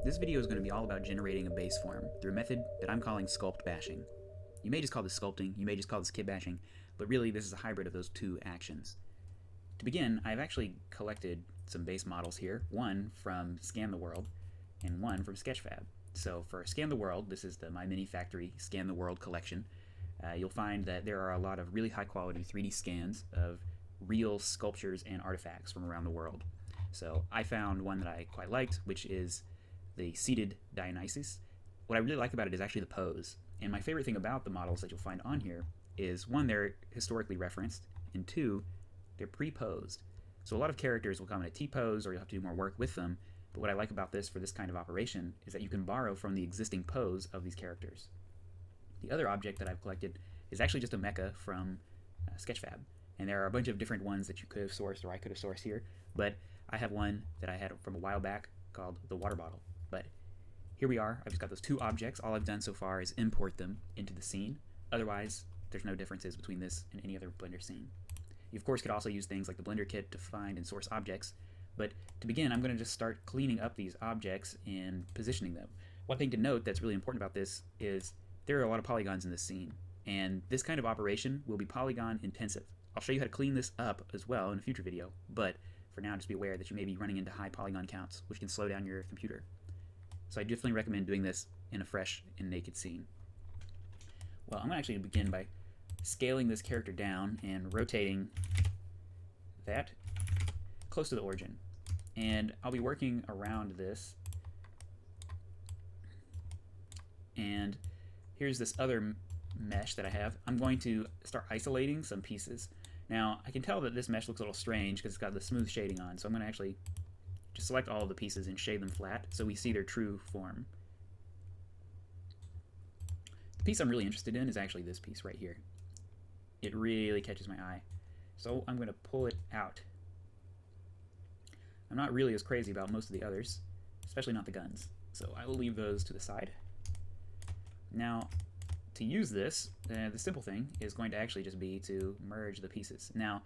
This video is going to be all about generating a base form through a method that I'm calling sculpt-bashing. You may just call this sculpting, you may just call this kit-bashing, but really this is a hybrid of those two actions. To begin, I've actually collected some base models here, one from Scan the World and one from Sketchfab. So for Scan the World, this is the My Mini Factory Scan the World collection. You'll find that there are a lot of really high quality 3D scans of real sculptures and artifacts from around the world. So I found one that I quite liked, which is the seated Dionysus. What I really like about it is actually the pose. And my favorite thing about the models that you'll find on here is, one, they're historically referenced, and two, they're pre-posed. So a lot of characters will come in a T-pose, or you'll have to do more work with them. But what I like about this for this kind of operation is that you can borrow from the existing pose of these characters. The other object that I've collected is actually just a mecha from Sketchfab. And there are a bunch of different ones that you could have sourced, or I could have sourced here. But I have one that I had from a while back called the water bottle. But here we are. I've just got those two objects. All I've done so far is import them into the scene. Otherwise, there's no differences between this and any other Blender scene. You, of course, could also use things like the Blender kit to find and source objects. But to begin, I'm going to just start cleaning up these objects and positioning them. One thing to note that's really important about this is there are a lot of polygons in this scene. And this kind of operation will be polygon intensive. I'll show you how to clean this up as well in a future video. But for now, just be aware that you may be running into high polygon counts, which can slow down your computer. So I definitely recommend doing this in a fresh and naked scene. Well, I'm going to actually begin by scaling this character down and rotating that close to the origin. And I'll be working around this. And here's this other mesh that I have. I'm going to start isolating some pieces. Now, I can tell that this mesh looks a little strange because it's got the smooth shading on, so I'm going to actually just select all of the pieces and shade them flat so we see their true form. The piece I'm really interested in is actually this piece right here. It really catches my eye. So I'm going to pull it out. I'm not really as crazy about most of the others, especially not the guns, so I will leave those to the side. Now, to use this, the simple thing is going to actually just be to merge the pieces. Now,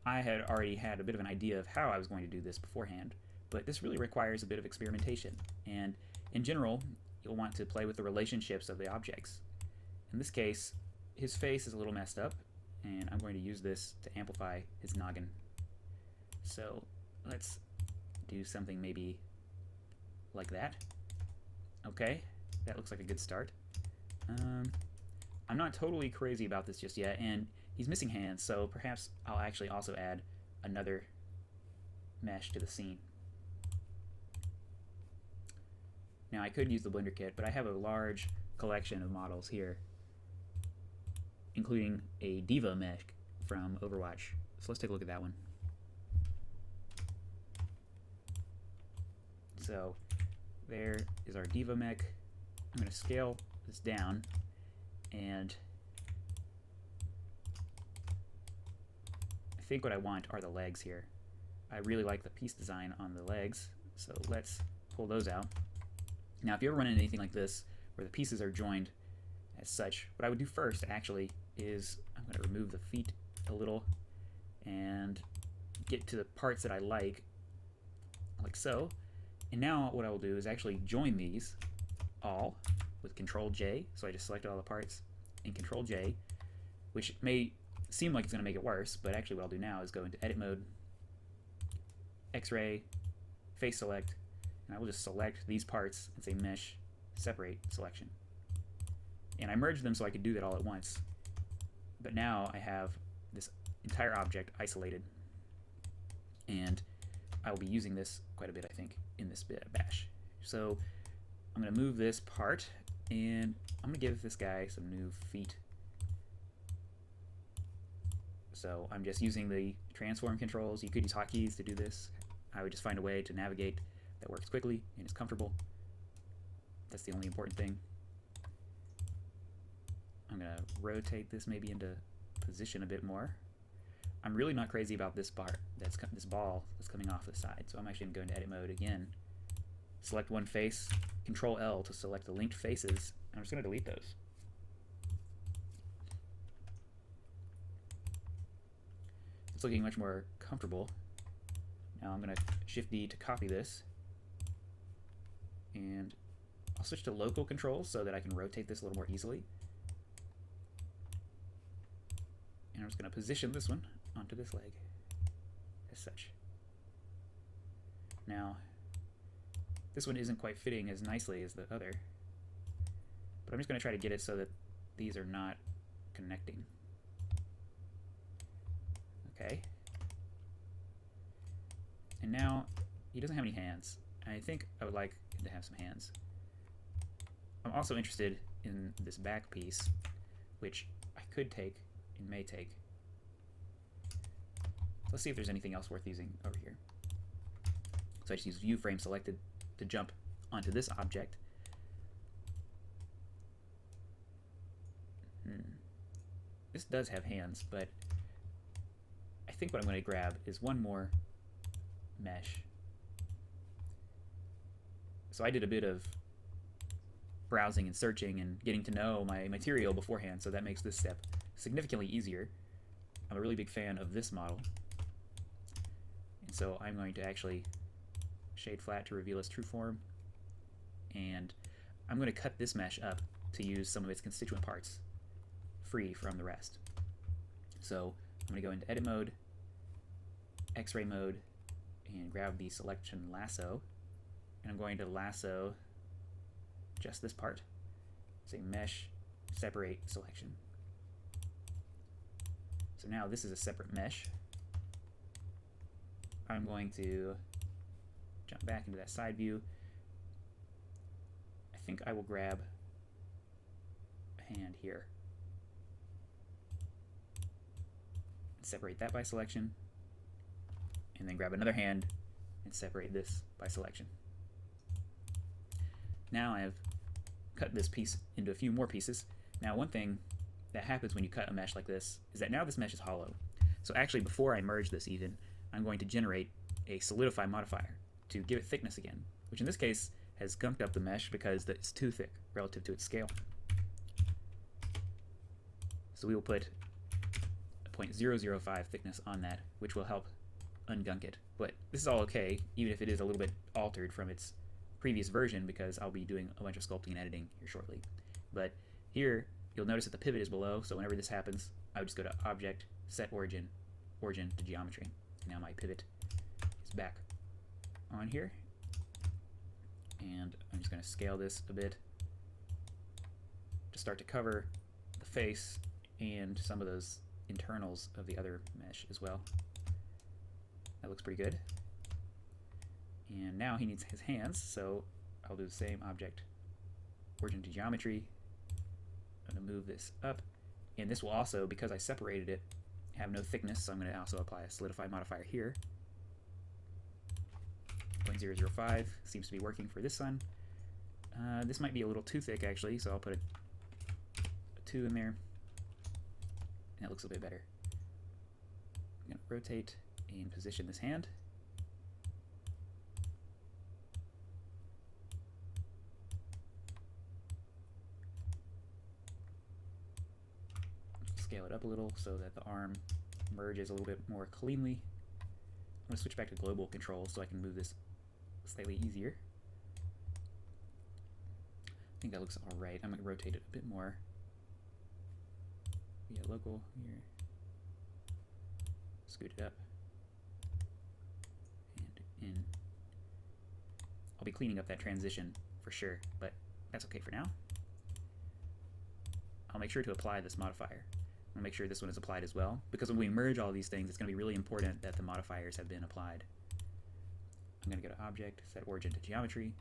I had already had a bit of an idea of how I was going to do this beforehand, but this really requires a bit of experimentation. And in general, you'll want to play with the relationships of the objects. In this case, his face is a little messed up, and I'm going to use this to amplify his noggin. So let's do something maybe like that. Okay, that looks like a good start. I'm not totally crazy about this just yet, and he's missing hands, so perhaps I'll actually also add another mesh to the scene. Now, I could use the Blender kit, but I have a large collection of models here, including a Diva mesh from Overwatch. So let's take a look at that one. So there is our Diva mech. I'm going to scale this down, and I think what I want are the legs here. I really like the piece design on the legs, so let's pull those out. Now, if you ever run into anything like this, where the pieces are joined as such, what I would do first, actually, is I'm going to remove the feet a little and get to the parts that I like so. And now what I will do is actually join these all with Control-J. So I just selected all the parts and Control-J, which may seem like it's going to make it worse, but actually what I'll do now is go into Edit Mode, X-Ray, Face Select, and I will just select these parts and say Mesh, Separate, Selection. And I merged them so I could do that all at once. But now I have this entire object isolated, and I will be using this quite a bit, I think, in this bash. So I'm going to move this part, and I'm going to give this guy some new feet. So I'm just using the transform controls. You could use hotkeys to do this. I would just find a way to navigate that works quickly and is comfortable. That's the only important thing. I'm going to rotate this maybe into position a bit more. I'm really not crazy about this part, this ball that's coming off the side. So I'm actually going to go into Edit Mode again. Select one face, Control L to select the linked faces. I'm just going to delete those. It's looking much more comfortable. Now I'm going to Shift D to copy this. And I'll switch to local controls so that I can rotate this a little more easily. And I'm just going to position this one onto this leg as such. Now, this one isn't quite fitting as nicely as the other, but I'm just going to try to get it so that these are not connecting. Okay. And now, he doesn't have any hands. I think I would like him to have some hands. I'm also interested in this back piece, which I could take and may take. Let's see if there's anything else worth using over here. So I just use view frame selected to jump onto this object. This does have hands, but I think what I'm going to grab is one more mesh. So I did a bit of browsing and searching and getting to know my material beforehand, so that makes this step significantly easier. I'm a really big fan of this model, and so I'm going to actually shade flat to reveal its true form, and I'm going to cut this mesh up to use some of its constituent parts free from the rest. So I'm going to go into edit mode, X-ray mode, and grab the selection lasso, and I'm going to lasso just this part. Say mesh, separate, selection. So now this is a separate mesh. I'm going to jump back into that side view. I think I will grab a hand here. Separate that by selection, and then grab another hand and separate this by selection. Now I've cut this piece into a few more pieces. Now one thing that happens when you cut a mesh like this is that now this mesh is hollow. So actually, before I merge this even, I'm going to generate a solidify modifier to give it thickness again, which in this case has gunked up the mesh because it's too thick relative to its scale. So we will put 0.005 thickness on that, which will help ungunk it. But this is all okay, even if it is a little bit altered from its previous version, because I'll be doing a bunch of sculpting and editing here shortly. But here, you'll notice that the pivot is below, so whenever this happens, I would just go to Object, Set Origin, Origin to Geometry. And now my pivot is back on here. And I'm just going to scale this a bit to start to cover the face and some of those internals of the other mesh as well. That looks pretty good. And now he needs his hands, so I'll do the same Object, Origin to Geometry. I'm going to move this up, and this will also, because I separated it, have no thickness, so I'm going to also apply a solidify modifier here. 0.005 seems to be working for this one. This might be a little too thick actually, so I'll put a 2 in there. And that looks a bit better. I'm going to rotate and position this hand. Scale it up a little so that the arm merges a little bit more cleanly. I'm going to switch back to global control so I can move this slightly easier. I think that looks alright. I'm going to rotate it a bit more. Yeah, local here. Scoot it up. And in. I'll be cleaning up that transition for sure, but that's okay for now. I'll make sure to apply this modifier. I'll make sure this one is applied as well, because when we merge all these things, it's going to be really important that the modifiers have been applied. I'm going to go to Object, Set Origin to Geometry,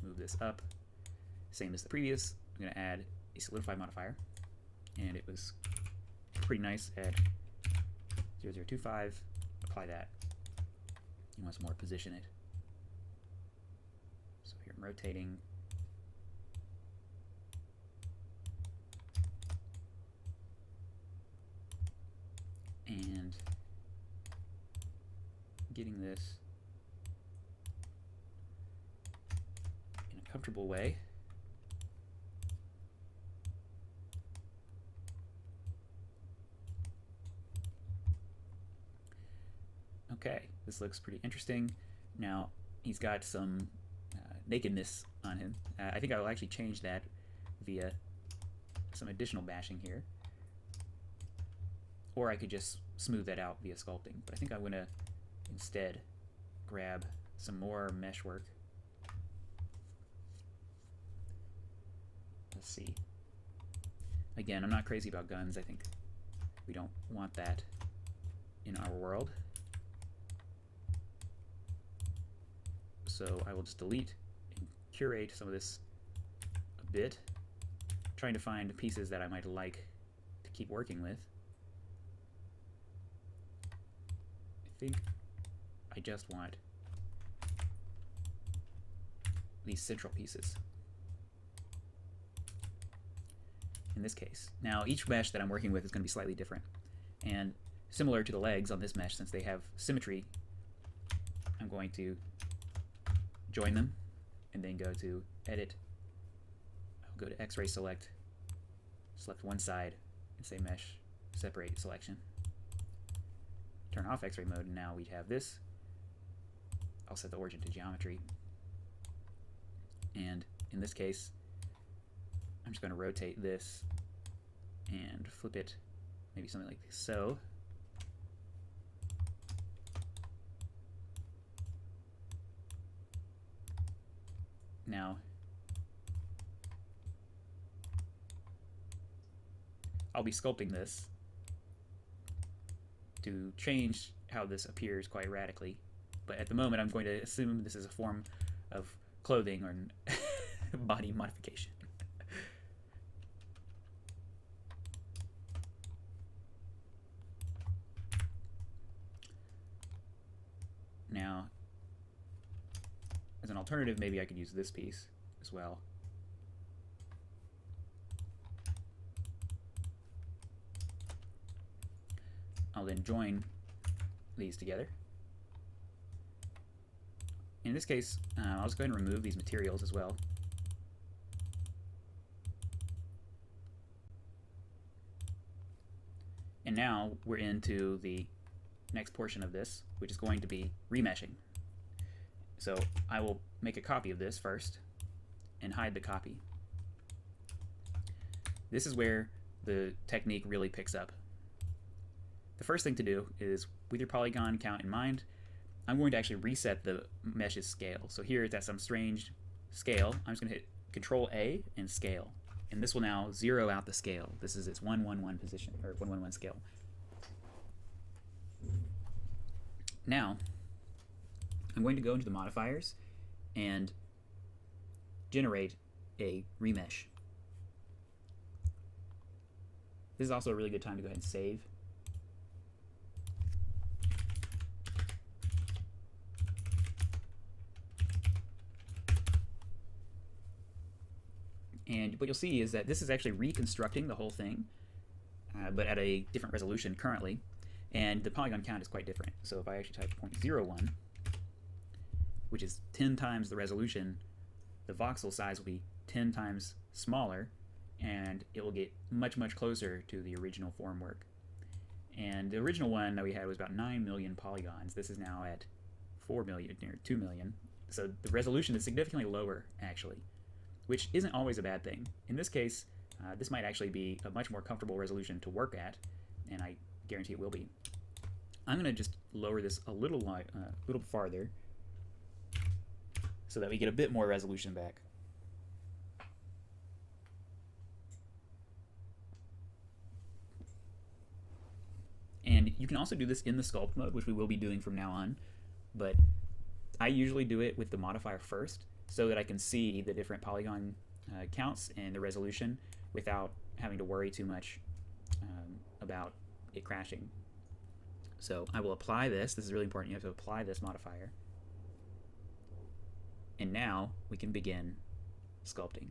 move this up. Same as the previous, I'm going to add a solidify modifier, and it was pretty nice at 0.025. Apply that. And once more, position it. So here I'm rotating. And getting this in a comfortable way. Okay, this looks pretty interesting. Now, he's got some nakedness on him. I think I will actually change that via some additional bashing here. Or I could just smooth that out via sculpting. But I think I'm going to instead grab some more mesh work. Let's see. Again, I'm not crazy about guns. I think we don't want that in our world. So I will just delete and curate some of this a bit, trying to find pieces that I might like to keep working with. I think I just want these central pieces in this case. Now each mesh that I'm working with is going to be slightly different, and similar to the legs on this mesh, since they have symmetry, I'm going to join them and then go to edit. I'll go to X-ray select one side and say mesh separate selection. Turn off X-ray mode, and now we have this. I'll set the origin to geometry, and in this case I'm just going to rotate this and flip it maybe something like so. Now I'll be sculpting this to change how this appears quite radically, but at the moment I'm going to assume this is a form of clothing or body modification. Now, as an alternative, maybe I could use this piece as well. I'll then join these together. In this case, I'll just go ahead and remove these materials as well. And now we're into the next portion of this, which is going to be remeshing. So I will make a copy of this first and hide the copy. This is where the technique really picks up. The first thing to do is, with your polygon count in mind, I'm going to actually reset the mesh's scale. So here it's at some strange scale. I'm just going to hit Control A and scale. And this will now zero out the scale. This is its 111 position, or 111 scale. Now, I'm going to go into the modifiers and generate a remesh. This is also a really good time to go ahead and save. And what you'll see is that this is actually reconstructing the whole thing, but at a different resolution currently. And the polygon count is quite different. So if I actually type 0.01, which is 10 times the resolution, the voxel size will be 10 times smaller, and it will get much, much closer to the original form work. And the original one that we had was about 9 million polygons. This is now at 4 million, or 2 million. So the resolution is significantly lower, actually, which isn't always a bad thing. In this case, this might actually be a much more comfortable resolution to work at, and I guarantee it will be. I'm going to just lower this a little farther so that we get a bit more resolution back. And you can also do this in the sculpt mode, which we will be doing from now on, but I usually do it with the modifier first so that I can see the different polygon counts and the resolution without having to worry too much about it crashing. So I will apply this. This is really important. You have to apply this modifier. And now we can begin sculpting.